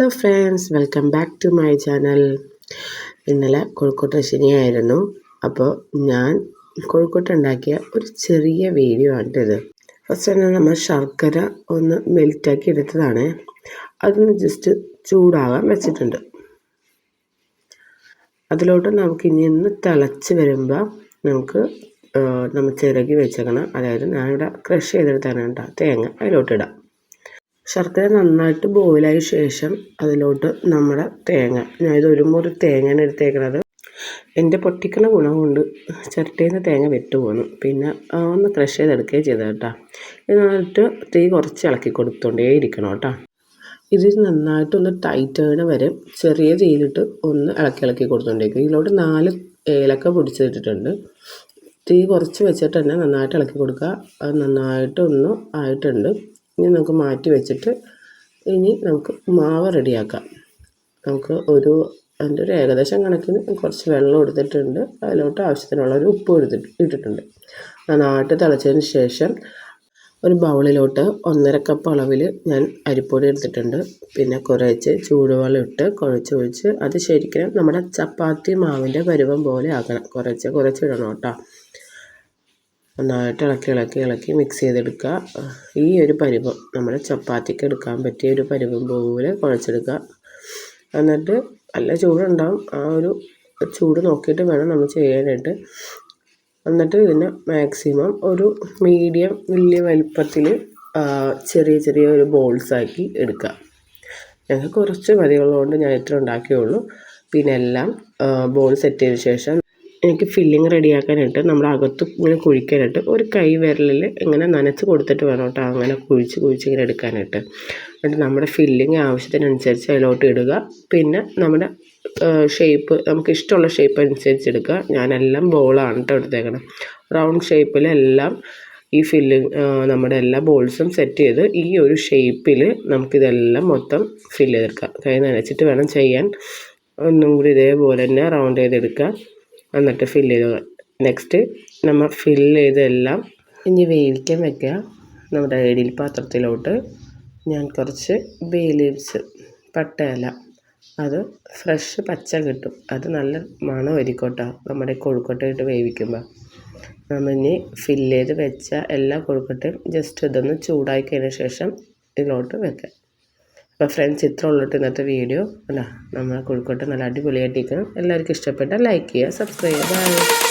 Hello friends, welcome back to my channel. ഇന്നലെ കോഴിക്കോട്ട് ശനിയായിരുന്നു. അപ്പോൾ ഞാൻ കോഴിക്കോട്ട് ഉണ്ടാക്കിയ ഒരു ചെറിയ വീഡിയോ ആണിത്. ഫസ്റ്റ് തന്നെ നമ്മൾ ശർക്കര ഒന്ന് മെൽറ്റാക്കി എടുത്തതാണ്. അതൊന്ന് ജസ്റ്റ് ചൂടാകാൻ വെച്ചിട്ടുണ്ട്. അതിലോട്ട് നമുക്ക് ഇനി ഒന്ന് തിളച്ച് വരുമ്പോൾ നമുക്ക് നമ്മൾ ചിരകി വെച്ചേക്കണം, അതായത് ഞാനിവിടെ ക്രഷ് ചെയ്തെടുത്താണ് കേട്ടോ തേങ്ങ അതിലോട്ടിടാം. ശർക്കര നന്നായിട്ട് ബോയിലായ ശേഷം അതിലോട്ട് നമ്മുടെ തേങ്ങ, ഞാനിത് ഒരു മുറി തേങ്ങയാണ് എടുത്തേക്കണത്. എൻ്റെ പൊട്ടിക്കണ ഗുണം കൊണ്ട് ചിരട്ടയിൽ നിന്ന് തേങ്ങ വിട്ടുപോകുന്നു. പിന്നെ ഒന്ന് ക്രഷ് ചെയ്തെടുക്കുകയും ചെയ്തത് കേട്ടോ. എന്നിട്ട് തീ കുറച്ച് ഇളക്കി കൊടുത്തോണ്ടേ ഇരിക്കണം കേട്ടോ. ഇത് നന്നായിട്ടൊന്ന് ടൈറ്റ് ആകണ വരെ ചെറിയ തീയിലിട്ട് ഒന്ന് ഇളക്കി കൊടുത്തോണ്ടേക്കും. ഇതിലോട്ട് 4 ഏലക്ക പൊടിച്ചിട്ടിട്ടുണ്ട്. തീ കുറച്ച് വെച്ചിട്ട് തന്നെ നന്നായിട്ട് ഇളക്കി കൊടുക്കുക. അത് നന്നായിട്ടൊന്ന് ആയിട്ടുണ്ട്. ഇനി നമുക്ക് മാറ്റി വെച്ചിട്ട് ഇനി നമുക്ക് മാവ് റെഡിയാക്കാം. നമുക്ക് അതിൻ്റെ ഒരു ഏകദേശം കണക്കിന് കുറച്ച് വെള്ളം എടുത്തിട്ടുണ്ട്. അതിലോട്ട് ആവശ്യത്തിനുള്ളൊരു ഉപ്പ് ഇട്ടിട്ടുണ്ട്. നന്നായിട്ട് തിളച്ചതിന് ശേഷം ഒരു ബൗളിലോട്ട് 1.5 കപ്പ് അളവിൽ ഞാൻ അരിപ്പൊടി എടുത്തിട്ടുണ്ട്. പിന്നെ കുറച്ച് ചൂടുവെള്ളം ഇട്ട് കുഴച്ചൊഴിച്ച് അത് ശരിക്കും നമ്മുടെ ചപ്പാത്തി മാവിൻ്റെ പരുവം പോലെ ആക്കണം. കുറച്ച് ഇടണം കേട്ടോ. നന്നായിട്ട് ഇളക്കി മിക്സ് ചെയ്തെടുക്കുക. ഈ ഒരു പരുവം നമ്മുടെ ചപ്പാത്തിക്ക് എടുക്കാൻ പറ്റിയ ഒരു പരുവം പോലെ കുഴച്ചെടുക്കുക. എന്നിട്ട് നല്ല ചൂടുണ്ടാവും. ആ ഒരു ചൂട് നോക്കിയിട്ട് വേണം നമ്മൾ ചെയ്യാനായിട്ട്. എന്നിട്ട് ഇതിനെ മാക്സിമം ഒരു മീഡിയം വലിയ വലിപ്പത്തിൽ ചെറിയ ഒരു ബോൾസാക്കി എടുക്കുക. ഞങ്ങൾക്ക് കുറച്ച് മതിയുള്ളതുകൊണ്ട് ഞാൻ ഇത്ര ഉണ്ടാക്കിയുള്ളൂ. പിന്നെ എല്ലാം ബോൾ സെറ്റ് ചെയ്ത ശേഷം എനിക്ക് ഫില്ലിങ് റെഡിയാക്കാനായിട്ട് നമ്മുടെ അകത്ത് ഇങ്ങനെ കുഴിക്കാനായിട്ട് ഒരു കൈ വിരലിൽ ഇങ്ങനെ നനച്ച് കൊടുത്തിട്ട് വേണം കേട്ടോ അങ്ങനെ കുഴിച്ച് ഇങ്ങനെ എടുക്കാനായിട്ട്. എന്നിട്ട് നമ്മുടെ ഫില്ലിങ് ആവശ്യത്തിനനുസരിച്ച് അതിലോട്ട് ഇടുക. പിന്നെ നമ്മുടെ ഷേപ്പ് നമുക്ക് ഇഷ്ടമുള്ള ഷേപ്പ് അനുസരിച്ച് എടുക്കുക. ഞാനെല്ലാം ബോളാണ് കേട്ടോ എടുത്തേക്കണം. റൗണ്ട് ഷേപ്പിലെല്ലാം ഈ ഫില്ലിങ് നമ്മുടെ എല്ലാ ബോൾസും സെറ്റ് ചെയ്ത് ഈ ഒരു ഷേപ്പിൽ നമുക്കിതെല്ലാം മൊത്തം ഫില്ല് ചെയ്തെടുക്കാം. കൈ നനച്ചിട്ട് വേണം ചെയ്യാൻ. ഒന്നും കൂടി ഇതേപോലെ തന്നെ റൗണ്ട് ചെയ്തെടുക്കുക. എന്നിട്ട് ഫില്ല് ചെയ്ത് നെക്സ്റ്റ് നമ്മൾ ഫില്ല് ചെയ്തെല്ലാം ഇനി വേവിക്കാൻ വെക്കുക. നമ്മുടെ ഇഡ്ഡലി പാത്രത്തിലോട്ട് ഞാൻ കുറച്ച് ബേ ലീവ്സ്, പട്ടയില, അത് ഫ്രഷ് പച്ച കിട്ടും, അത് നല്ല മണമായിരിക്കോട്ടോ നമ്മുടെ കൊഴുക്കട്ടയിട്ട് വേവിക്കുമ്പോൾ. നമ്മൾ ഇനി ഫില്ല് ചെയ്ത് വെച്ച എല്ലാ കൊഴുക്കട്ടയും ജസ്റ്റ് ഇതൊന്ന് ചൂടാക്കി കഴിഞ്ഞ ശേഷം ഇതിലോട്ട് വെക്കാം. അപ്പോൾ ഫ്രണ്ട്സ്, ഇത്ര ഉള്ളിട്ട് ഇന്നത്തെ വീഡിയോ അല്ല. നമ്മൾ കൊഴുക്കട്ട നല്ല അടിപൊളിയായിട്ടിരിക്കണം. എല്ലാവർക്കും ഇഷ്ടപ്പെട്ടാൽ ലൈക്ക് ചെയ്യുക, സബ്സ്ക്രൈബ് ചെയ്യുക. ബൈ.